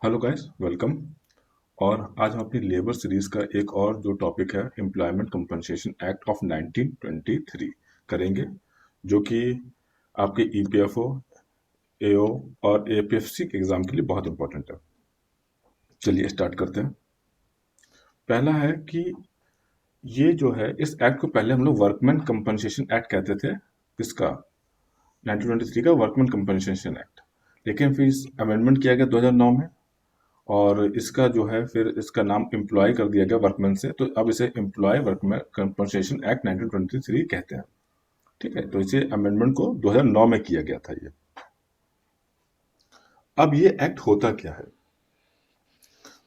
Hello guys, welcome. और आज हम अपनी लेबर सीरीज का एक और जो टॉपिक है एम्प्लॉयमेंट कंपनसेशन एक्ट ऑफ 1923 करेंगे, जो कि आपके ईपीएफओ, एओ और एपीएफसी के एग्जाम के लिए बहुत इंपॉर्टेंट है। चलिए स्टार्ट करते हैं। पहला है कि ये जो है, इस एक्ट को पहले हम लोग वर्कमैन कंपनसेशन एक्ट कहते थे। किसका? 1923 का वर्कमैन कंपनसेशन एक्ट। लेकिन फिर अमेंडमेंट किया गया 2009 में, और इसका जो है फिर इसका नाम एम्प्लॉय कर दिया गया वर्कमैन से, तो अब इसे एम्प्लॉय वर्कमैन कंपनसेशन एक्ट 1923 कहते हैं। ठीक है, तो इसे अमेंडमेंट को 2009 में किया गया था ये। अब ये एक्ट होता क्या है?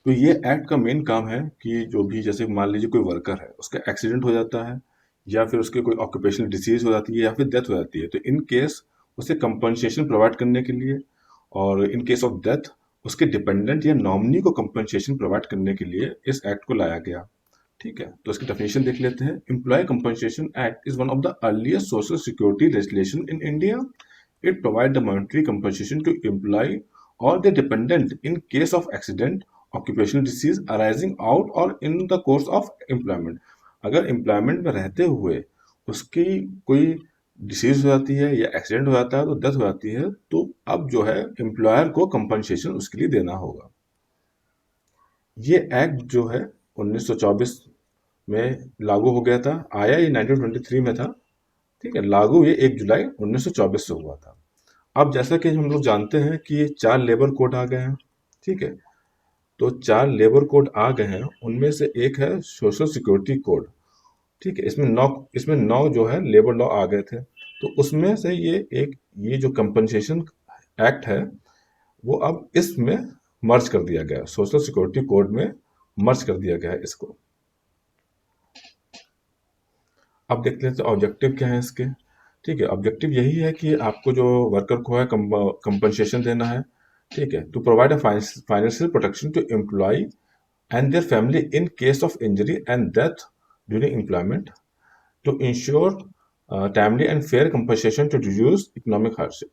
तो ये एक्ट का मेन काम है कि जो भी, जैसे मान लीजिए कोई वर्कर है, उसका एक्सीडेंट हो जाता है, या फिर उसके कोई ऑक्यूपेशनल डिसीज हो जाती है, या फिर डेथ हो जाती है, तो इन केस उसे कंपनसेशन प्रोवाइड करने के लिए, और इन केस ऑफ डेथ उसके डिपेंडेंट या नॉमिनी को कंपनसेशन प्रोवाइड करने के लिए इस एक्ट को लाया गया। ठीक है, तो इसकी डेफिनेशन देख लेते हैं। Employee compensation act is one of the earliest social security legislation in India. It provide the monetary compensation to employee or their dependent in case of accident, occupational disease arising out or in the course of employment। अगर employment में रहते हुए उसकी कोई disease हो जाती है या एक्सीडेंट हो जाता है, तो डेथ हो जाती है, तो अब जो है एम्प्लॉयर को कंपनसेशन उसके लिए देना होगा। ये एक्ट जो है 1924 में लागू हो गया था। आया ये 1923 में था। ठीक है, लागू ये 1 जुलाई 1924 से हुआ था। अब जैसा कि हम लोग जानते हैं कि ये 4 लेबर कोड आ गए हैं। ठीक है, तो 4 लेबर कोड आ गए हैं, उनमें से एक है सोशल सिक्योरिटी कोड। ठीक है, इसमें 9 जो है लेबर लॉ आ गए थे। तो उसमें से ये जो कंपनसेशन एक्ट है, वो अब इसमें मर्ज कर दिया गया है, सोशल सिक्योरिटी कोड में मर्ज कर दिया गया है इसको। अब देख लेते हैं ऑब्जेक्टिव क्या है इसके। ठीक है, ऑब्जेक्टिव यही है कि आपको जो वर्कर को है कंपनसेशन देना है। ठीक है, to provide a financial protection to employee and their family in case of injury and death during employment, to ensure timely and fair compensation to reduce economic hardship।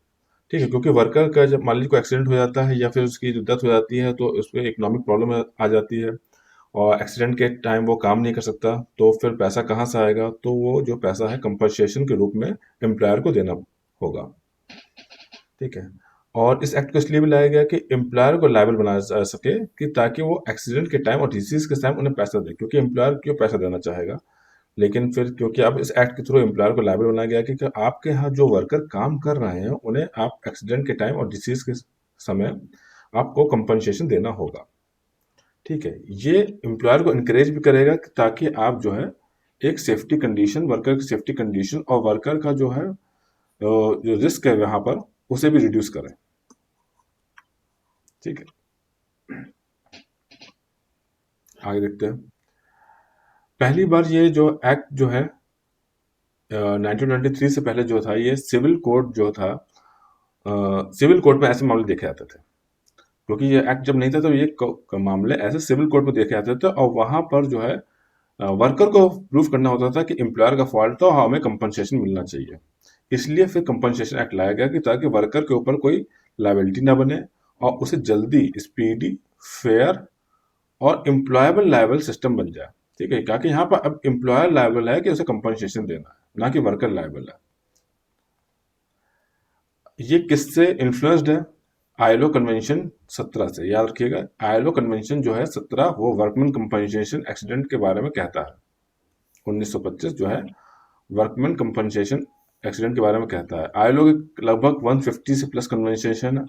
ठीक है, क्योंकि वर्कर का जब मान लीजिए कोई एक्सीडेंट हो जाता है या फिर उसकी जो डेथ हो जाती है, तो उसमें इकोनॉमिक प्रॉब्लम आ जाती है, और एक्सीडेंट के टाइम वो काम नहीं कर सकता, तो फिर पैसा कहाँ से आएगा? तो वो जो पैसा है कंपनसेशन के रूप में एम्प्लॉयर को देना होगा। ठीक है, और इस एक्ट को इसलिए भी लाया गया कि एम्प्लॉयर को लायबल बनाया जा सके, कि ताकि वो एक्सीडेंट के टाइम और डिसीज के टाइम उन्हें पैसा दे, क्योंकि एम्प्लॉयर क्यों पैसा देना चाहेगा। लेकिन फिर क्योंकि अब इस एक्ट के थ्रू एम्प्लॉयर को लायबल बनाया गया कि आपके यहाँ जो वर्कर काम कर रहे हैं, उन्हें आप एक्सीडेंट के टाइम और डिसीज के समय आपको कंपनसेशन देना होगा। ठीक है, ये एम्प्लॉयर को इनकरेज भी करेगा ताकि आप जो है एक सेफ्टी कंडीशन, वर्कर की सेफ्टी कंडीशन और वर्कर का जो है जो रिस्क है वहां पर, उसे भी रिड्यूस करें। ठीक है, आगे देखते हैं। पहली बार ये जो एक्ट जो है 1923 से पहले जो था, ये सिविल कोड जो था, सिविल कोड में ऐसे मामले देखे जाते थे। क्योंकि ये एक्ट जब नहीं था, तो ये मामले ऐसे सिविल कोड में देखे जाते थे, और वहां पर जो है वर्कर को प्रूफ करना होता था कि एम्प्लॉयर का फॉल्ट था और हमें कंपनसेशन मिलना चाहिए। इसलिए फिर कंपनसेशन एक्ट लाया गया कि ताकि वर्कर के ऊपर कोई लायबिलिटी ना बने, और उसे जल्दी, स्पीडी, फेयर और एम्प्लॉयबल लायबल सिस्टम बन जाए। ठीक है, क्योंकि यहाँ पर अब एम्प्लॉयर लायबल है कि उसे कंपनसेशन देना है, ना कि वर्कर लायबल है। ये किससे इन्फ्लुएंस्ड है? आईएलओ कन्वेंशन 17 से। याद रखिएगा, आईएलओ कन्वेंशन जो है 17, वो वर्कमैन कंपनसेशन एक्सीडेंट के बारे में कहता है। 1925 जो है वर्कमैन कंपनसेशन एक्सीडेंट के बारे में कहता है। आईएलओ के लगभग 150 से प्लस कन्वेंशन है।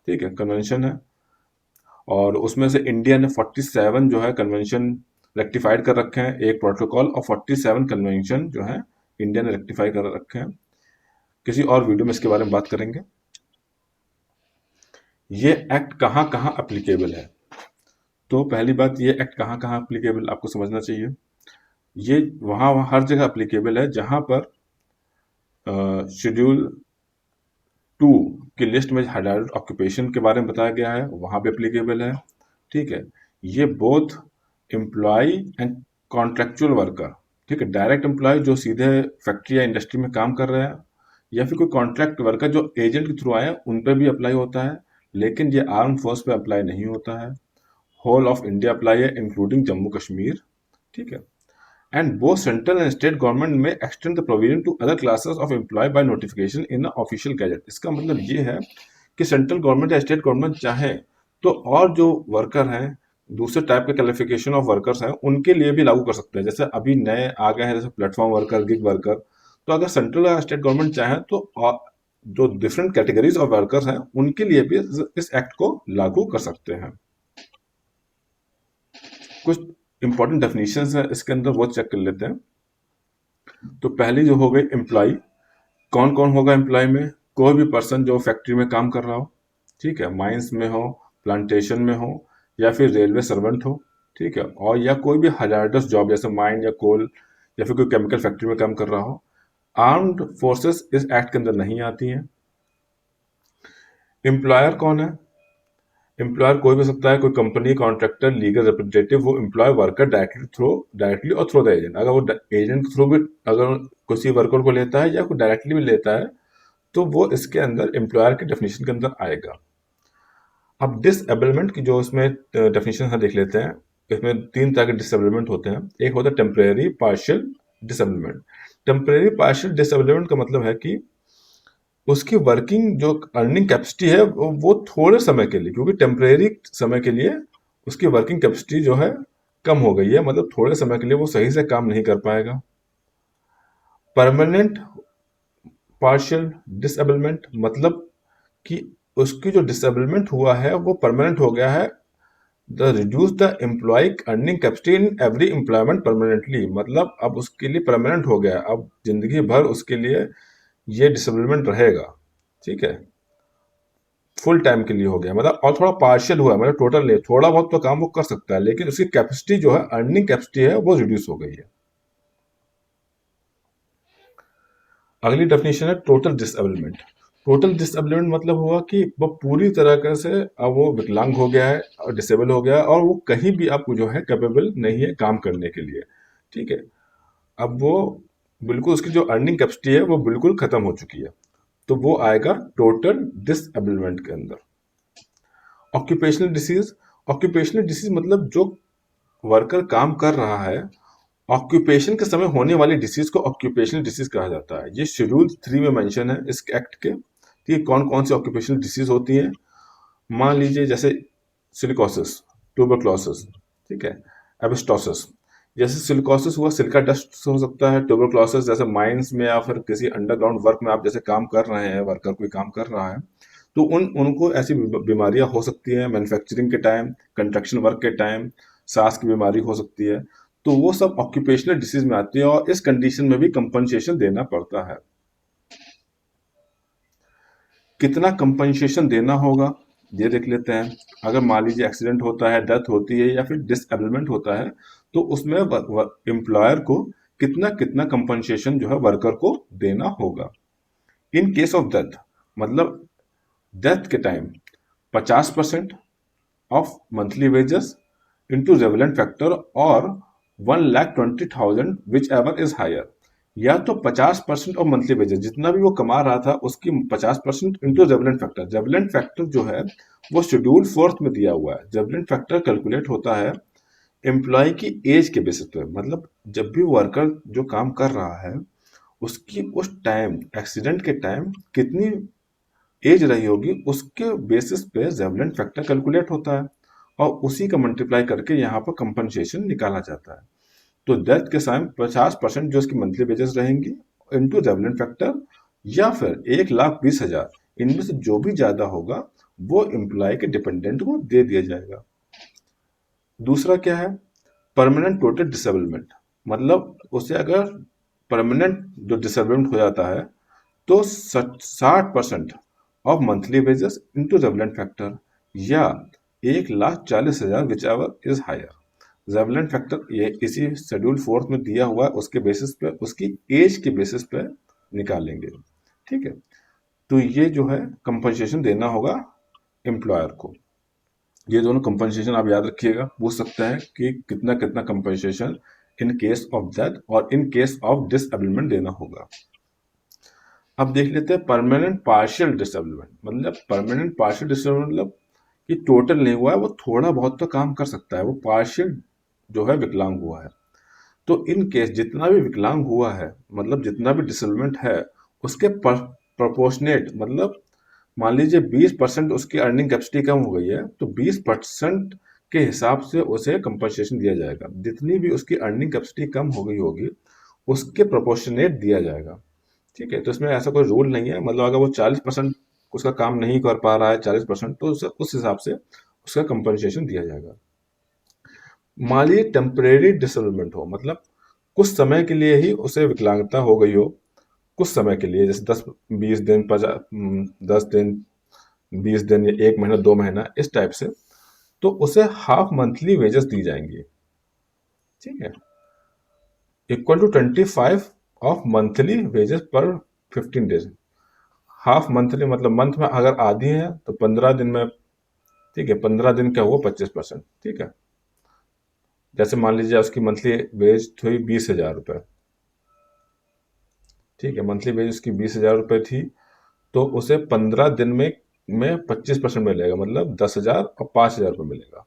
ठीक है, कन्वेंशन है, और उसमें से इंडिया ने 47 जो है कन्वेंशन रेक्टिफाइड कर रखे हैं, एक प्रोटोकॉल, और 47 कन्वेंशन जो है इंडिया ने रेक्टिफाई कर रखे हैं। किसी और वीडियो में इसके बारे में बात करेंगे। ये एक्ट कहाँ कहाँ अप्लीकेबल है? तो पहली बात, ये एक्ट कहाँ कहाँ अप्लीकेबल आपको समझना चाहिए। ये वहाँ वहाँ हर जगह अप्लीकेबल है जहाँ पर शेड्यूल 2 की लिस्ट में हाइलाइटेड ऑक्यूपेशन के बारे में बताया गया है, वहाँ पे अप्लीकेबल है। ठीक है, ये both employee and contractual worker. ठीक है, डायरेक्ट एम्प्लॉय जो सीधे फैक्ट्री या इंडस्ट्री में काम कर रहे हैं, या फिर कोई कॉन्ट्रैक्ट वर्कर जो एजेंट के थ्रू आए हैं, उन पर भी अप्लाई होता है। लेकिन ये आर्म फोर्स पे अप्लाई नहीं होता है, होल ऑफ इंडिया अप्लाई है इंक्लूडिंग जम्मू कश्मीर, ठीक है। And both central and state government में extend the provision to other classes of employ by notification in official gazette. इसका मतलब ये है कि सेंट्रल गवर्नमेंट या स्टेट गवर्नमेंट चाहे तो और जो वर्कर हैं, दूसरे टाइप के क्वालिफिकेशन ऑफ वर्कर्स हैं, उनके लिए भी लागू कर सकते हैं। जैसे अभी नए आ गए हैं जैसे प्लेटफॉर्म वर्कर, गिग वर्कर, तो अगर सेंट्रल या स्टेट गवर्नमेंट चाहे तो जो डिफरेंट कैटेगरीज ऑफ वर्कर्स हैं उनके लिए भी इस एक्ट को लागू कर सकते हैं। कुछ इंपॉर्टेंट डेफिनेशंस है इसके अंदर, वो चेक कर लेते हैं। तो पहली जो हो गई एम्प्लॉय, कौन कौन होगा एम्प्लॉय में? कोई भी पर्सन जो फैक्ट्री में काम कर रहा हो, ठीक है, माइंस में हो, प्लांटेशन में हो, या फिर रेलवे सर्वेंट हो, ठीक है, और या कोई भी हजार्डस जॉब जैसे माइन या कोल या फिर कोई केमिकल फैक्ट्री में काम कर रहा हो। आर्म्ड फोर्सेस इस एक्ट के अंदर नहीं आती हैं। एम्प्लॉयर कौन है? एम्प्लॉयर कोई भी हो सकता है, कोई कंपनी, कॉन्ट्रैक्टर, लीगल रिप्रेजेंटेटिव, वो एम्प्लॉय वर्कर डायरेक्टली और थ्रू द एजेंट। अगर वो एजेंट के थ्रू भी अगर किसी वर्कर को लेता है या कोई डायरेक्टली भी लेता है तो वो इसके अंदर एम्प्लॉयर के डेफिनेशन के अंदर आएगा। अब डिसएबलमेंट की जो इसमें डेफिनेशन है देख लेते हैं। इसमें तीन तरह के डिसएबलमेंट होते हैं। एक होता है टेम्परेरी पार्शियल डिसएबलमेंट। टेम्परेरी पार्शियल डिसएबलमेंट का मतलब है कि उसकी वर्किंग जो अर्निंग कैपेसिटी है वो थोड़े समय के लिए, क्योंकि टेम्परेरी समय के लिए उसकी वर्किंग कैपेसिटी जो है कम हो गई है, मतलब थोड़े समय के लिए वो सही से काम नहीं कर पाएगा। परमानेंट पार्शियल डिसएबलमेंट मतलब कि उसकी जो डिसएबलमेंट हुआ है वो परमानेंट हो गया है। The reduce the employee earning capacity in every employment permanently, मतलब अब उसके लिए परमानेंट हो गया, अब जिंदगी भर उसके लिए ये डिसेबलमेंट रहेगा, ठीक है, फुल टाइम के लिए हो गया मतलब। और थोड़ा पार्शियल हुआ है, मतलब टोटल नहीं, थोड़ा बहुत तो काम वो कर सकता है, लेकिन उसकी कैपेसिटी जो है, अर्निंग कैपेसिटी है, वो रिड्यूस हो गई है। अगली डेफिनेशन है टोटल डिसेबलमेंट। टोटल डिसेबलमेंट मतलब हुआ कि वो पूरी तरह से अब वो विकलांग हो गया है और डिसेबल हो गया है और वो कहीं भी आपको जो है कैपेबल नहीं है काम करने के लिए, ठीक है। अब वो बिल्कुल उसकी जो अर्निंग कैपेसिटी है वो बिल्कुल खत्म हो चुकी है, तो वो आएगा टोटल डिसेबलमेंट के अंदर। ऑक्यूपेशनल डिसीज, ऑक्यूपेशनल डिसीज मतलब जो वर्कर काम कर रहा है, ऑक्यूपेशन के समय होने वाली डिसीज को ऑक्यूपेशनल डिसीज कहा जाता है। ये शेड्यूल 3 में मेंशन है इस एक्ट के, कि कौन कौन सी ऑक्यूपेशनल डिसीज होती हैं। मान लीजिए जैसे सिलिकोसिस, ट्यूबरक्लोसिस, ठीक है, एबिस्टोसिस। जैसे सिलिकोसिस हुआ, सिलिका डस्ट से हो सकता है। ट्यूबरक्लोसिस जैसे माइंस में या फिर किसी अंडरग्राउंड वर्क में आप जैसे काम कर रहे हैं, वर्कर कोई काम कर रहा है, तो उनको ऐसी बीमारियां हो सकती हैं मैन्युफैक्चरिंग के टाइम, कंस्ट्रक्शन वर्क के टाइम, सांस की बीमारी हो सकती है, तो वो सब ऑक्यूपेशनल डिसीज में आती है और इस कंडीशन में भी कंपनसेशन देना पड़ता है। कितना कंपनसेशन देना होगा ये देख लेते हैं। अगर मान लीजिए एक्सीडेंट होता है, डेथ होती है या फिर डिसएबलमेंट होता है, तो उसमें एम्प्लॉयर को कितना कितना कंपनसेशन जो है वर्कर को देना होगा। इन केस ऑफ डेथ मतलब डेथ के time 50% of monthly wages into relevant factor और 1,20,000 विच एवर इज हायर। या तो 50% ऑफ मंथली वेजेस, जितना भी वो कमा रहा था उसकी 50% इंटू रेवलेंट फैक्टर। रेवलेंट फैक्टर जो है वो शेड्यूल 4 में दिया हुआ है। रेवलेंट फैक्टर कैलकुलेट होता है एम्प्लॉय की एज के बेसिस पे, मतलब जब भी वर्कर जो काम कर रहा है उसकी उस टाइम एक्सीडेंट के टाइम कितनी एज रही होगी, उसके बेसिस पे रेवलेंट फैक्टर कैलकुलेट होता है और उसी का मल्टीप्लाई करके यहाँ पर कंपनसेशन निकाला जाता है। तो डेथ के समय 50% जो उसकी मंथली वेजेस रहेंगी इंटू रेवलेंट फैक्टर, या फिर 1,20,000, इनमें से जो भी ज्यादा होगा वो एम्प्लॉय के डिपेंडेंट को दे दिया जाएगा। दूसरा क्या है, परमानेंट टोटल डिसेबलमेंट, मतलब उसे अगर परमानेंट जो डिसेबलमेंट हो जाता है तो 60% of monthly wages into relevant factor या 1,40,000 whichever is higher. Relevant factor ये इसी शेड्यूल 4 में दिया हुआ है, उसके बेसिस पे, उसकी एज के बेसिस पे निकालेंगे, ठीक है। तो ये जो है कंपनसेशन देना होगा एम्प्लॉयर को। ये दोनों कंपनसेशन आप याद रखिएगा, पूछ सकता है कि कितना कितना compensation in case of death और इन केस ऑफ डिसएबलमेंट देना होगा। अब देख लेते हैं परमानेंट पार्शियल डिसेबलमेंट। मतलब परमानेंट पार्शियल डिसेबलमेंट मतलब कि टोटल नहीं हुआ है, वो थोड़ा बहुत तो काम कर सकता है, वो पार्शियल जो है विकलांग हुआ है। तो इन केस जितना भी विकलांग हुआ है, मतलब जितना भी डिसेबलमेंट है, उसके प्रोपोर्शनेट, मतलब मान लीजिए 20% उसकी अर्निंग कैपेसिटी कम हो गई है, तो 20% के हिसाब से उसे कंपनसेशन दिया जाएगा। जितनी भी उसकी अर्निंग कैपेसिटी कम हो गई होगी, उसके प्रोपोर्शनेट दिया जाएगा। ठीक है, तो इसमें ऐसा कोई रूल नहीं है। मतलब अगर वो 40% उसका काम नहीं कर पा रहा है, 40%, तो उसे उस हिसाब से उसका कंपनसेशन दिया जाएगा। मान लीजिए टेम्परेरी डिसेबलमेंट हो, मतलब कुछ समय के लिए ही उसे विकलांगता हो गई हो, कुछ समय के लिए, जैसे 10-20 दिन, 10 दिन, 20 दिन या 1 महीना, 2 महीना, इस टाइप से, तो उसे हाफ मंथली वेजेस दी जाएंगी। ठीक है, equal to 25 of monthly wages पर 15 डेज। हाफ मंथली मतलब मंथ में अगर आधी है तो 15 दिन में, ठीक है, 15 दिन का हुआ 25%। ठीक है, जैसे मान लीजिए उसकी मंथली वेज थी 20,000 रुपये। ठीक है, मंथली वेज उसकी 20,000 रुपये थी, तो उसे 15 दिन में 25% मिलेगा, मतलब 10,000 और 5,000 रुपये मिलेगा।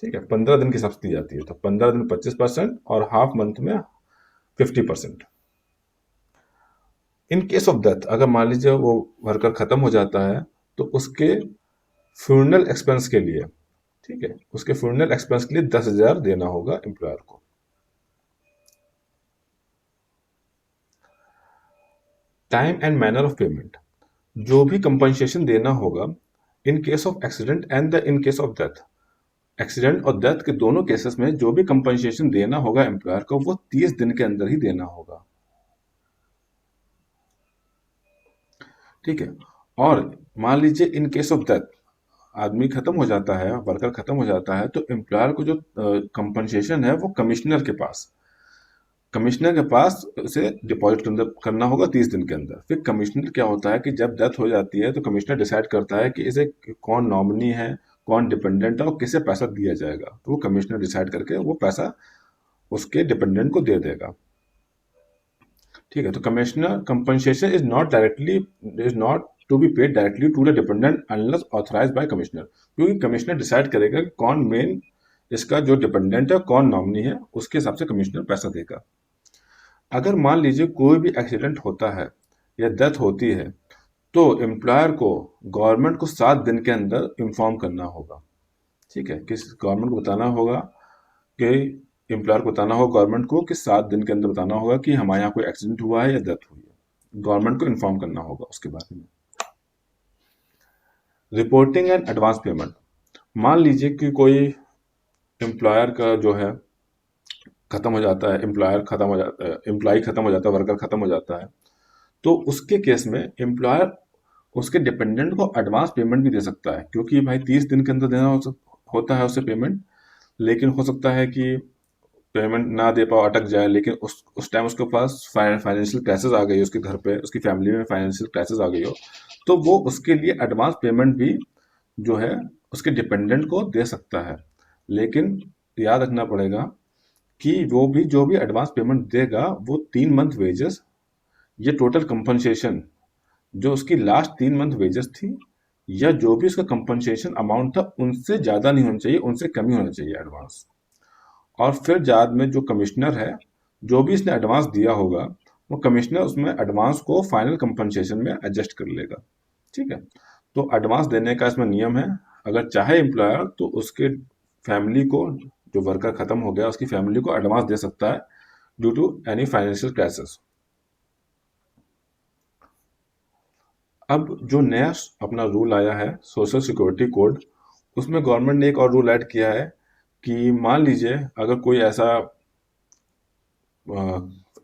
ठीक है, 15 दिन की सब्सिडी दी जाती है, तो 15 दिन 25% और हाफ मंथ में 50%। इन केस ऑफ डेथ, अगर मान लीजिए वो वर्कर खत्म हो जाता है, तो उसके फ्यूनरल एक्सपेंस के लिए, ठीक है, उसके फ्यूनरल एक्सपेंस के लिए 10,000 देना होगा एम्प्लॉयर को। Time and manner of payment, जो भी कंपनसेशन देना होगा in case of accident and the in case of death, accident और डेथ के दोनों केसेस में जो भी कंपनसेशन देना होगा एम्प्लॉयर को, वो 30 दिन के अंदर ही देना होगा। ठीक है, और मान लीजिए इन केस ऑफ डेथ आदमी खत्म हो जाता है, वर्कर खत्म हो जाता है, तो एम्प्लॉयर को जो कंपनसेशन है वो कमिश्नर के पास उसे डिपॉजिट करना होगा 30 दिन के अंदर। फिर कमिश्नर क्या होता है कि जब डेथ हो जाती है तो कमिश्नर डिसाइड करता है कि इसे कौन नॉमिनी है, कौन डिपेंडेंट है और किसे पैसा दिया जाएगा। तो वो कमिश्नर डिसाइड करके वो पैसा उसके डिपेंडेंट को दे देगा। ठीक है, तो commissioner compensation is not to be paid directly to the dependent unless authorise by commissioner, क्योंकि कमिश्नर डिसाइड करेगा कि कौन मेन इसका जो डिपेंडेंट है, कौन नॉमिनी है, उसके हिसाब से कमिश्नर पैसा देगा। अगर मान लीजिए कोई भी एक्सीडेंट होता है या डेथ होती है, तो एम्प्लॉयर को गवर्नमेंट को 7 दिन के अंदर इन्फॉर्म करना होगा। ठीक है, किस गवर्नमेंट को बताना होगा कि एम्प्लॉयर को बताना होगा गवर्नमेंट को कि 7 दिन के अंदर बताना होगा कि हमारे यहाँ कोई एक्सीडेंट हुआ है या डेथ हुई है। गवर्नमेंट को इन्फॉर्म करना होगा उसके बारे में। रिपोर्टिंग एंड एडवांस पेमेंट, मान लीजिए कि कोई एम्प्लॉयर का जो है खत्म हो जाता है, एम्प्लॉय खत्म हो जाता है, वर्कर खत्म हो जाता है, तो उसके केस में एम्प्लॉयर उसके डिपेंडेंट को एडवांस पेमेंट भी दे सकता है, क्योंकि भाई 30 दिन के अंदर देना होता है उसे पेमेंट। लेकिन हो सकता है कि पेमेंट ना दे पाओ, अटक जाए, लेकिन उस टाइम उसके पास फाइनेंशियल क्राइसिस आ गई, उसके घर पे, उसकी फैमिली में फाइनेंशियल क्राइसिस आ गई हो, तो वो उसके लिए एडवांस पेमेंट भी जो है उसके डिपेंडेंट को दे सकता है। लेकिन याद रखना पड़ेगा कि जो भी एडवांस पेमेंट देगा, वो 3 मंथ वेजेस, ये टोटल कंपनसेशन जो उसकी लास्ट 3 मंथ वेजेस थी, या जो भी उसका कंपनसेशन अमाउंट था, उनसे ज़्यादा नहीं होना चाहिए, उनसे कम ही होना चाहिए एडवांस। और फिर बाद में जो कमिश्नर है, जो भी इसने एडवांस दिया होगा, वो कमिश्नर उसमें एडवांस को फाइनल कंपनसेशन में एडजस्ट कर लेगा। ठीक है, तो एडवांस देने का इसमें नियम है। अगर चाहे एम्प्लॉयर तो उसके फैमिली को, जो वर्कर खत्म हो गया उसकी फैमिली को एडवांस दे सकता है due to any financial crisis. अब जो नया अपना रूल आया है सोशल सिक्योरिटी कोड, उसमें गवर्नमेंट ने एक और रूल ऐड किया है कि मान लीजिए अगर कोई ऐसा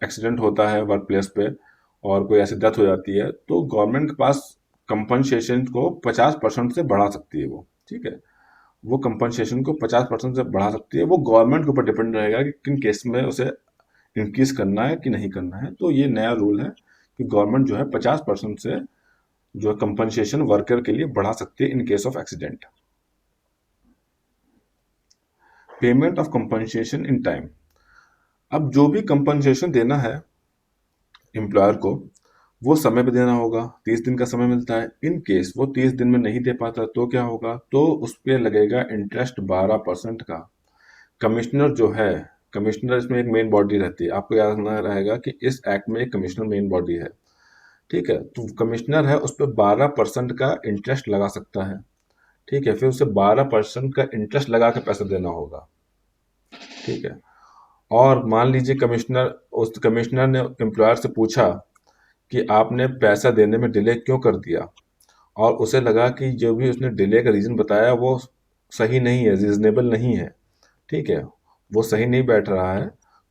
एक्सीडेंट होता है वर्क प्लेस पे और कोई ऐसी डेथ हो जाती है, तो गवर्नमेंट के पास कंपनसेशन को 50% से बढ़ा सकती है वो। ठीक है, वो कंपनसेशन को 50% से बढ़ा सकती है। वो गवर्नमेंट के ऊपर डिपेंड रहेगा कि किन केस में उसे इंक्रीज करना है कि नहीं करना है। तो ये नया रूल है कि गवर्नमेंट जो है 50% से जो है कंपनसेशन वर्कर के लिए बढ़ा सकती है इन case of accident. Payment of compensation in time, अब जो भी कंपनसेशन देना है एम्प्लॉयर को वो समय पे देना होगा। 30 दिन का समय मिलता है। इन केस वो 30 दिन में नहीं दे पाता तो क्या होगा, तो उस पे लगेगा इंटरेस्ट 12% का। कमिश्नर जो है, कमिश्नर इसमें एक मेन बॉडी रहती है। आपको याद रखना रहेगा कि इस एक्ट में एक कमिश्नर मेन बॉडी है। ठीक है, तो कमिश्नर है उस पर 12% का इंटरेस्ट लगा सकता है। ठीक है, फिर उसे 12% का इंटरेस्ट लगा के पैसा देना होगा। ठीक है, और मान लीजिए उस कमिश्नर ने एम्प्लॉयर से पूछा कि आपने पैसा देने में डिले क्यों कर दिया, और उसे लगा कि जो भी उसने डिले का रीज़न बताया वो सही नहीं है, रीजनेबल नहीं है। ठीक है, वो सही नहीं बैठ रहा है,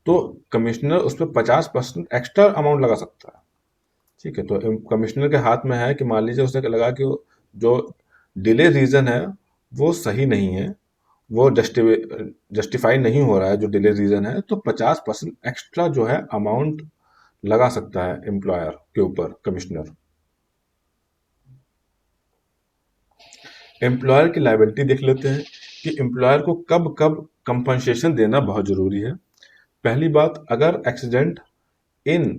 तो कमिश्नर उस पर 50% एक्स्ट्रा अमाउंट लगा सकता है। ठीक है, तो कमिश्नर के हाथ में है कि मान लीजिए उसने लगा कि जो डिले रीज़न है वो सही नहीं है, वो जस्टिफाई नहीं हो रहा है जो डिले रीज़न है, तो 50% एक्स्ट्रा जो है अमाउंट लगा सकता है एम्प्लॉयर के ऊपर कमिश्नर। एम्प्लॉयर की लायबिलिटी देख लेते हैं कि एम्प्लॉयर को कब कब कंपनसेशन देना बहुत ज़रूरी है। पहली बात, अगर an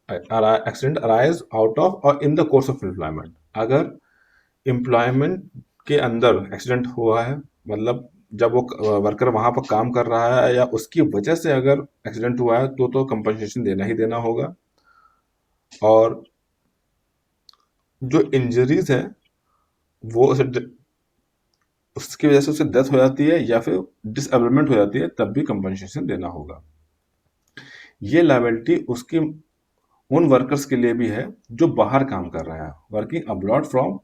accident arise out of और in the course of employment, अगर एम्प्लॉयमेंट के अंदर एक्सीडेंट हुआ है, मतलब जब वो वर्कर वहां पर काम कर रहा है या उसकी वजह से अगर एक्सीडेंट हुआ है, तो कंपनसेशन देना ही देना होगा। और जो इंजरीज है वो उसकी वजह से उसे डेथ हो जाती है या फिर डिसएबलमेंट हो जाती है, तब भी कंपनसेशन देना होगा। ये लायबिलिटी उसकी उन वर्कर्स के लिए भी है जो बाहर काम कर रहे हैं, working abroad from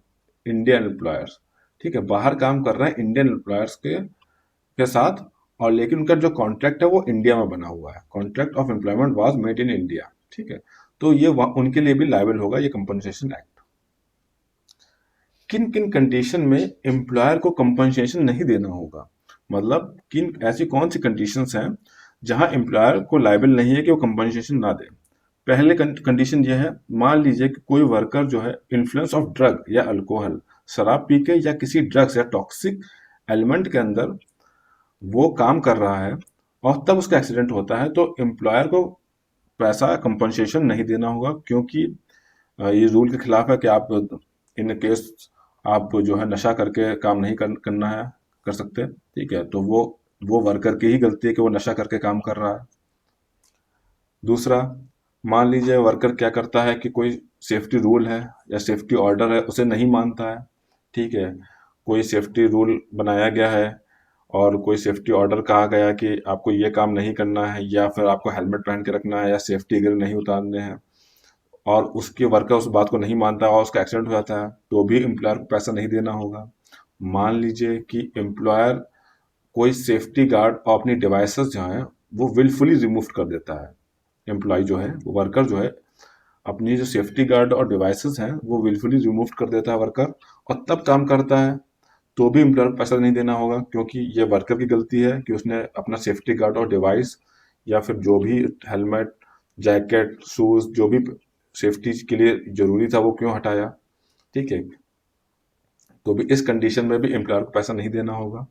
Indian employers. ठीक है, बाहर काम कर रहे हैं इंडियन एम्प्लॉयर्स के साथ, और लेकिन उनका जो कॉन्ट्रैक्ट है वो इंडिया में बना हुआ है, contract of employment was made in India. ठीक है, तो ये उनके लिए भी लायबल होगा ये कंपनसेशन एक्ट। किन किन कंडीशन में एम्प्लॉयर को कंपनसेशन नहीं देना होगा, मतलब किन ऐसी कौन सी कंडीशंस हैं जहां एम्प्लॉयर को लायबल नहीं है कि वो कंपनसेशन ना दे। पहले कंडीशन यह है, मान लीजिए कि कोई वर्कर जो है इन्फ्लुएंस ऑफ ड्रग या अल्कोहल, शराब पी के या किसी ड्रग्स या टॉक्सिक एलिमेंट के अंदर वो काम कर रहा है और तब उसका एक्सीडेंट होता है, तो एम्प्लॉयर को पैसा कंपनसेशन नहीं देना होगा, क्योंकि ये रूल के खिलाफ है कि आप इन केस आप जो है नशा करके काम नहीं करना है कर सकते। ठीक है, तो वो वर्कर की ही गलती है कि वो नशा करके काम कर रहा है। दूसरा, मान लीजिए वर्कर क्या करता है कि कोई सेफ्टी रूल है या सेफ्टी ऑर्डर है उसे नहीं मानता है। ठीक है, कोई सेफ्टी रूल बनाया गया है और कोई सेफ्टी ऑर्डर कहा गया कि आपको ये काम नहीं करना है, या फिर आपको हेलमेट पहन के रखना है या सेफ्टी गियर नहीं उतारने हैं, और उसके वर्कर उस बात को नहीं मानता और उसका एक्सीडेंट हो जाता है, तो भी एम्प्लॉयर को पैसा नहीं देना होगा। मान लीजिए कि एम्प्लॉयर कोई सेफ्टी गार्ड और अपनी डिवाइसेस जो हैं वो विलफुली रिमूव कर देता है, एम्प्लॉय जो है वो वर्कर जो है अपनी जो सेफ्टी गार्ड और डिवाइसेस हैं वो विलफुली रिमूव कर देता है वर्कर, और तब काम करता है, तो भी एम्प्लॉयर को पैसा नहीं देना होगा, क्योंकि ये वर्कर की गलती है कि उसने अपना सेफ्टी गार्ड और डिवाइस या फिर जो भी हेलमेट, जैकेट, शूज जो भी सेफ्टी के लिए जरूरी था वो क्यों हटाया। ठीक है, तो भी इस कंडीशन में भी एम्प्लॉयर को पैसा नहीं देना होगा।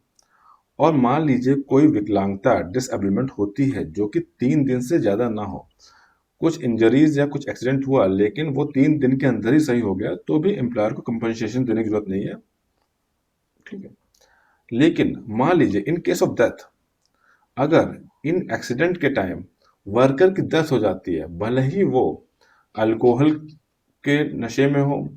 और मान लीजिए कोई विकलांगता डिसएबलमेंट होती है जो कि 3 दिन से ज्यादा ना हो, कुछ इंजरीज या कुछ एक्सीडेंट हुआ लेकिन वो 3 दिन के अंदर ही सही हो गया, तो भी एम्प्लॉयर को कंपनसेशन देने की जरूरत नहीं है। ठीक है, लेकिन मान लीजिए इन केस ऑफ डेथ, अगर इन एक्सीडेंट के टाइम वर्कर की डेथ हो जाती है, भले ही वो अल्कोहल के नशे में हो,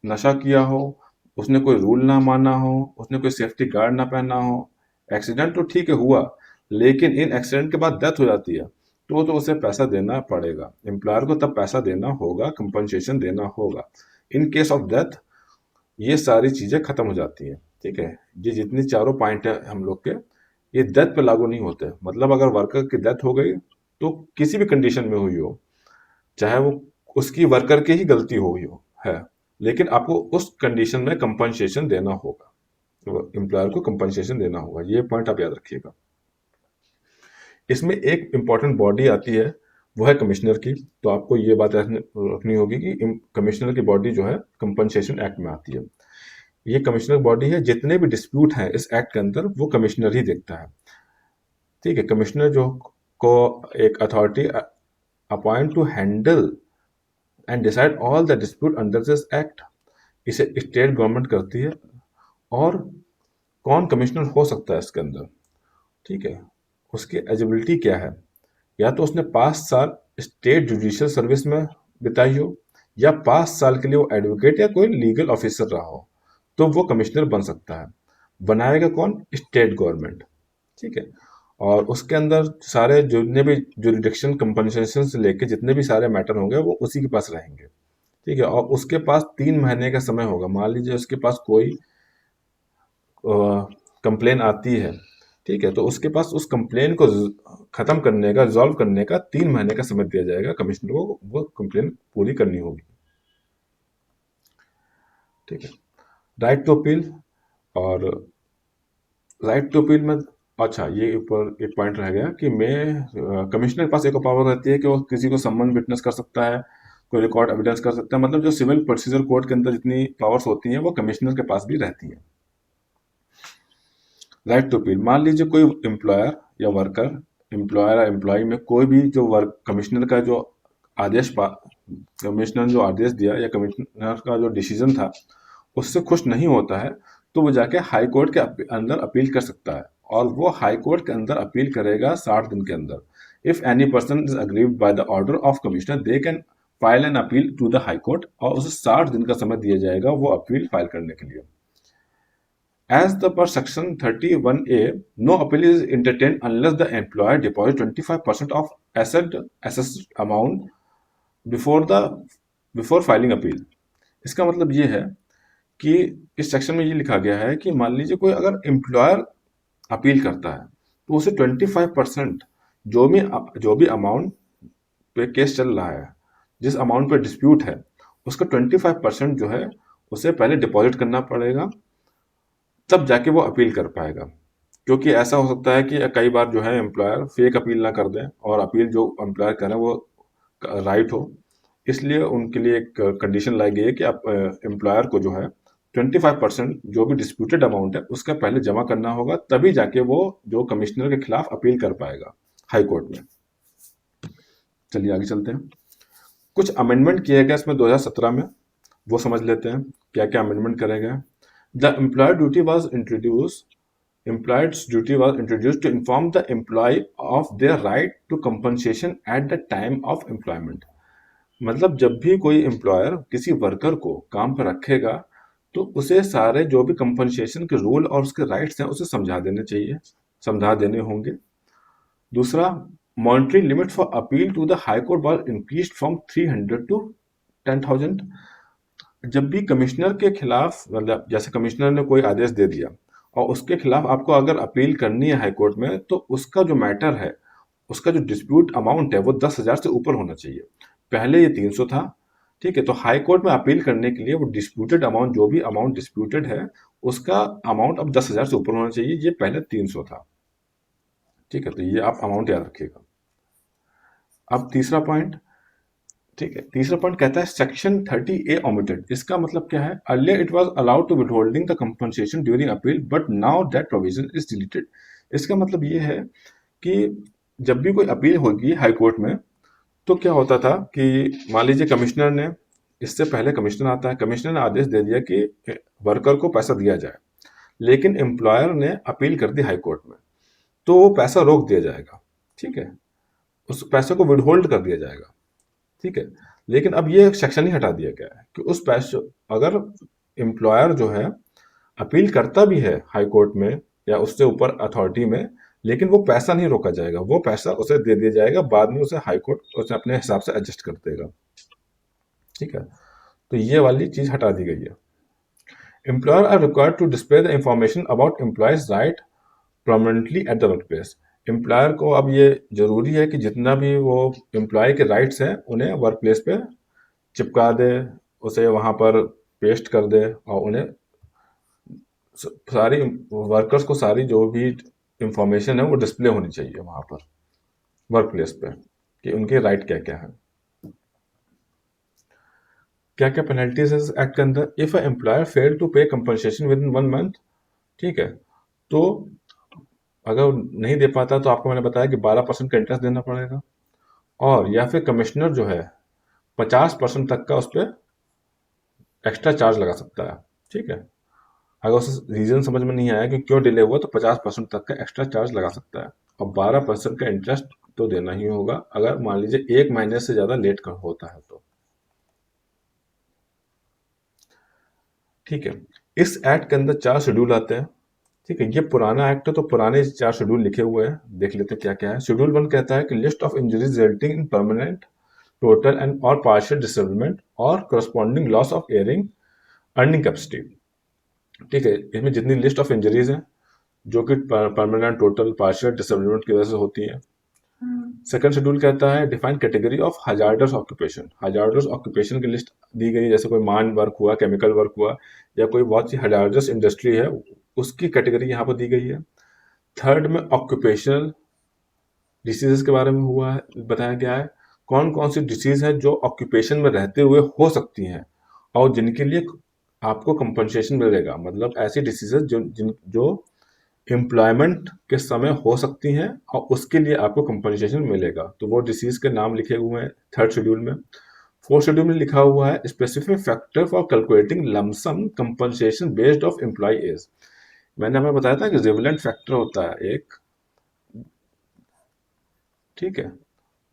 नशा किया हो, उसने कोई रूल ना माना हो, उसने कोई सेफ्टी गार्ड ना पहना हो, एक्सीडेंट तो ठीक है हुआ, लेकिन इन एक्सीडेंट के बाद डेथ हो जाती है, तो उसे पैसा देना पड़ेगा, एम्प्लॉयर को तब पैसा देना होगा, कंपनसेशन देना होगा। इन केस ऑफ डेथ ये सारी चीजें खत्म हो जाती हैं। ठीक है, ये जितनी चारों पॉइंट है हम लोग के, ये डेथ पे लागू नहीं होते। मतलब अगर वर्कर की डेथ हो गई तो किसी भी कंडीशन में हुई हो, चाहे वो उसकी वर्कर की ही गलती हुई हो है, लेकिन आपको उस कंडीशन में कंपनसेशन देना होगा, एम्प्लॉयर को कंपनसेशन देना होगा। ये पॉइंट आप याद रखिएगा। इसमें एक इंपॉर्टेंट बॉडी आती है, वो है कमिश्नर की, तो आपको ये बात रखनी होगी कि कमिश्नर की बॉडी जो है कंपनसेशन एक्ट में आती है। ये कमिश्नर बॉडी है, जितने भी डिस्प्यूट हैं इस एक्ट के अंदर वो कमिश्नर ही देखता है। ठीक है, कमिश्नर जो को एक authority upon two handle and decide all the dispute under this act. इसे स्टेट गवर्नमेंट करती है। और कौन कमिश्नर हो सकता है इसके अंदर, ठीक है, उसकी एलिजिबिलिटी क्या है, या तो उसने 5 साल स्टेट जुडिशियल सर्विस में बिताई हो, या 5 साल के लिए वो एडवोकेट या कोई लीगल ऑफिसर रहा हो, तो वो कमिश्नर बन सकता है। बनाएगा कौन? स्टेट गवर्नमेंट, ठीक है। और उसके अंदर सारे जितने भी जुरिडिक्शन कंपनसेशन से लेके जितने भी सारे मैटर होंगे वो उसी के पास रहेंगे, ठीक है। और उसके पास 3 महीने का समय होगा। मान लीजिए उसके पास कोई कंप्लेन आती है, ठीक है, तो उसके पास उस कंप्लेन को खत्म करने का, रिजॉल्व करने का 3 महीने का समय दिया जाएगा कमिश्नर को, वो कंप्लेन पूरी करनी होगी, ठीक है। Right to appeal. और राइट टू अपील में, अच्छा ये ऊपर एक पॉइंट रह गया कि मैं कमिश्नर के पास एक पावर रहती है कि वो किसी को सम्मन विटनेस कर सकता है, कोई रिकॉर्ड एविडेंस कर सकता है। मतलब जो सिविल प्रोसीजर कोड के अंदर जितनी पावर्स होती हैं वो कमिश्नर के पास भी रहती हैं। राइट टू अपील, मान लीजिए कोई एम्प्लॉयर या वर्कर, एम्प्लॉयर या एम्प्लॉय में कोई भी जो वर्क कमिश्नर का जो आदेश कमिश्नर जो आदेश दिया या कमिश्नर का जो डिसीजन था उससे खुश नहीं होता है, तो वो जाके हाई कोर्ट के अंदर अपील कर सकता है। और वो हाई कोर्ट के अंदर अपील करेगा 60 दिन के अंदर। If any person is aggrieved by the order of commissioner they can file an appeal to the high court, और उसे 60 दिन का समय दिया जाएगा वो अपील फाइल करने के लिए। As the per section 31A, no appeal is entertained unless the employer deposits 25% of assessed amount before the before filing appeal। इसका मतलब ये है कि इस सेक्शन में ये लिखा गया है कि मान लीजिए कोई अगर एम्प्लॉयर अपील करता है तो उसे 25% जो भी अमाउंट पे केस चल रहा है, जिस अमाउंट पे डिस्प्यूट है, उसका 25% जो है उसे पहले डिपॉजिट करना पड़ेगा, तब जाके वो अपील कर पाएगा। क्योंकि ऐसा हो सकता है कि कई बार जो है एम्प्लॉयर फेक अपील ना कर दें और अपील जो एम्प्लॉयर कर रहे हैं वो राइट हो। इसलिए उनके लिए एक कंडीशन लाई गई है कि आप एम्प्लॉयर को जो है 25% जो भी डिस्प्यूटेड अमाउंट है उसका पहले जमा करना होगा, तभी जाके वो जो कमिश्नर के खिलाफ अपील कर पाएगा हाई कोर्ट में। चलिए आगे चलते हैं। कुछ अमेंडमेंट किए गए इसमें 2017 में, वो समझ लेते हैं क्या क्या अमेंडमेंट करे गए। The employer's duty was introduced to inform the employee of their right to compensation at the time of employment। मतलब जब भी कोई एम्प्लॉयर किसी वर्कर को काम पर रखेगा तो उसे सारे जो भी कंपनसेशन के रूल और उसके राइट्स हैं उसे समझा देने होंगे। दूसरा, monetary limit for appeal to the high court was increased from 300 to 10,000। जब भी कमिश्नर के खिलाफ, मतलब जैसे कमिश्नर ने कोई आदेश दे दिया और उसके खिलाफ आपको अगर अपील करनी है हाई कोर्ट में, तो उसका जो मैटर है, उसका जो डिस्प्यूट अमाउंट है वो 10,000 से ऊपर होना चाहिए। पहले ये 300 था, ठीक है। तो हाई कोर्ट में अपील करने के लिए वो डिस्प्यूटेड अमाउंट, जो भी अमाउंट डिस्प्यूटेड है, उसका अमाउंट अब 10,000 से ऊपर होना चाहिए। ये पहले 300 था, ठीक है। तो ये आप अमाउंट याद रखिएगा। अब तीसरा पॉइंट, ठीक है, तीसरा पॉइंट कहता है सेक्शन 30A ओमिटेड। इसका मतलब क्या है? Earlier it was allowed to withholding the compensation during appeal but now that provision is deleted. इसका मतलब ये है कि जब भी कोई अपील होगी हाई कोर्ट में, तो क्या होता था कि मान लीजिए कमिश्नर ने, इससे पहले कमिश्नर आता है, कमिश्नर ने आदेश दे दिया कि वर्कर को पैसा दिया जाए, लेकिन एम्प्लॉयर ने अपील कर दी हाई कोर्ट में, तो वो पैसा रोक दिया जाएगा, ठीक है, उस पैसे को विदहोल्ड कर दिया जाएगा, ठीक है। लेकिन अब ये सेक्शन ही हटा दिया गया है कि उस पैसे, अगर एम्प्लॉयर जो है अपील करता भी है हाई कोर्ट में या उससे ऊपर अथॉरिटी में, लेकिन वो पैसा नहीं रोका जाएगा, वो पैसा उसे दे दिया जाएगा, बाद में उसे हाई कोर्ट उसे अपने हिसाब से एडजस्ट कर देगा, ठीक है। तो ये वाली चीज हटा दी गई है। Employer are required to display the information about employees right prominently at the work place. Employer को अब ये जरूरी है कि जितना भी वो एम्प्लॉय के राइट्स हैं उन्हें वर्क प्लेस पे चिपका दे, उसे वहां पर पेस्ट कर दे, और उन्हें सारी वर्कर्स को सारी जो भी इंफॉर्मेशन है वो डिस्प्ले होनी चाहिए वहां पर वर्क प्लेस पे कि उनके राइट क्या क्या है। क्या क्या पेनल्टीज है इस एक्ट के अंदर? If a employer fail to pay compensation within 1 month, ठीक है, तो अगर नहीं दे पाता तो आपको मैंने बताया कि 12% का इंटरेस्ट देना पड़ेगा। और या फिर कमिश्नर जो है 50% तक का उस पर एक्स्ट्रा चार्ज लगा सकता है। ठीक है, अगर उसे रीजन समझ में नहीं आया कि क्यों डिले हुआ तो 50% तक का एक्स्ट्रा चार्ज लगा सकता है। और 12% का इंटरेस्ट तो देना ही होगा अगर मान लीजिए 1 महीने से ज़्यादा लेट होता है तो। ठीक है, इस एक्ट के अंदर 4 शेड्यूल आते हैं। ठीक है, ये पुराना एक्ट है तो पुराने 4 शेड्यूल लिखे हुए हैं, देख लेते हैं क्या क्या है। शेड्यूल 1 कहता है कि list of injuries resulting in permanent total and और पार्शियल डिसेबलमेंट और corresponding loss of earning earning capacity. ठीक है, इसमें जितनी लिस्ट ऑफ इंजरीज हैं जो कि परमानेंट टोटल पार्शियल डिसेबलमेंट की वजह से होती हैं। सेकंड शेड्यूल कहता है define category of hazardous occupation. Hazardous occupation की लिस्ट दी गई है, जैसे कोई मान वर्क हुआ, केमिकल वर्क हुआ, या कोई बहुत सी हजार्डस इंडस्ट्री है, उसकी कैटेगरी यहाँ पर दी गई है। थर्ड में ऑक्यूपेशनल डिसीजेस के बारे में हुआ है, बताया गया है कौन कौन सी डिसीज है जो ऑक्यूपेशन में रहते हुए हो सकती हैं और जिनके लिए आपको कंपनसेशन मिलेगा। मतलब ऐसी डिसीजेस जो एम्प्लॉयमेंट के समय हो सकती हैं और उसके लिए आपको कंपनसेशन मिलेगा, तो वो डिसीज के नाम लिखे हुए हैं थर्ड शेड्यूल में। फोर्थ शेड्यूल में लिखा हुआ है specific factor for calculating lump sum compensation based off employee age. मैंने हमें बताया था कि रिवलेंट फैक्टर होता है एक। ठीक है,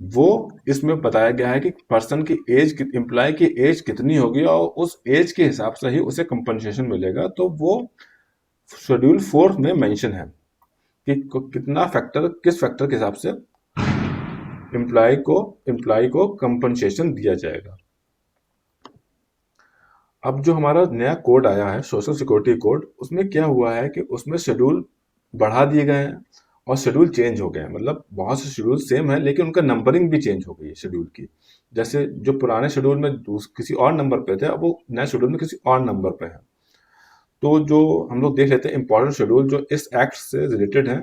वो इसमें बताया गया है कि पर्सन की एज, एम्प्लॉय की एज कितनी होगी और उस एज के हिसाब से ही उसे कंपनसेशन मिलेगा। तो वो शेड्यूल 4 में मेंशन है कि कितना फैक्टर, किस फैक्टर के हिसाब से एम्प्लॉय को कंपनसेशन दिया जाएगा। अब जो हमारा नया कोड आया है सोशल सिक्योरिटी कोड, उसमें क्या हुआ है कि उसमें शेड्यूल बढ़ा दिए गए हैं और शेड्यूल चेंज हो गए हैं। मतलब बहुत से शेड्यूल सेम है लेकिन उनका नंबरिंग भी चेंज हो गई है शेड्यूल की। जैसे जो पुराने शेड्यूल में किसी और नंबर पे थे, अब वो नए शेड्यूल में किसी और नंबर पे है। तो जो हम लोग देख लेते हैं इंपॉर्टेंट शेड्यूल जो इस एक्ट से रिलेटेड है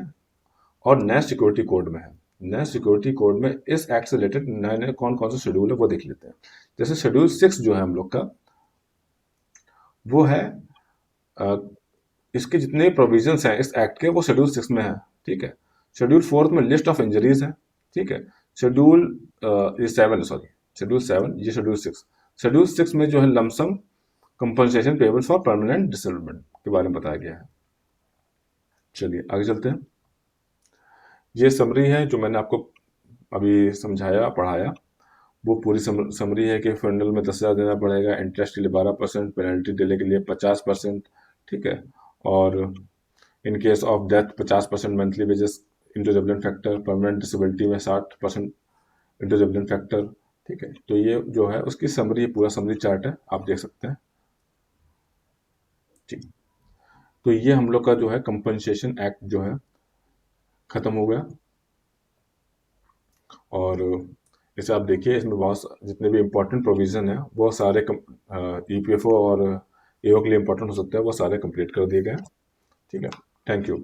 और नए सिक्योरिटी कोड में है। नए सिक्योरिटी कोड में इस एक्ट से रिलेटेड नए नए कौन कौन से शेड्यूल है वो देख लेते हैं। जैसे शेड्यूल 6 जो है हम लोग का, वो है अ, इसके जितने प्रोविजंस हैं इस एक्ट के वो शेड्यूल 6 में है। ठीक है, शेड्यूल 4 में लिस्ट ऑफ इंजरीज है। ठीक है, शेड्यूल ये 7, सॉरी शेड्यूल 7, ये शेड्यूल 6। शेड्यूल 6 में जो है lump sum compensation payable for permanent disablement के बारे में बताया गया है। चलिए आगे चलते हैं। ये समरी है जो मैंने आपको अभी समझाया पढ़ाया, वो पूरी समरी है कि फंडल में 10,000 देना पड़ेगा, इंटरेस्ट के लिए 12%, पेनल्टी डिले के लिए 50%। ठीक है, और in case of death 50% monthly wages into जबलेंट फैक्टर, परमानेंट डिसेबिलिटी में 60% इंटू जबलेंट फैक्टर। ठीक है, तो ये जो है उसकी समरी, पूरा समरी चार्ट है, आप देख सकते हैं। ठीक, तो ये हम लोग का जो है कंपनसेशन एक्ट जो है खत्म हो गया। और जैसे आप देखिए इसमें बहुत जितने भी इम्पोर्टेंट प्रोविज़न हैं वो सारे ईपीएफओ और एओ के लिए इम्पोर्टेंट हो सकते हैं, वो सारे कंप्लीट कर दिए गए हैं। ठीक है, थैंक यू।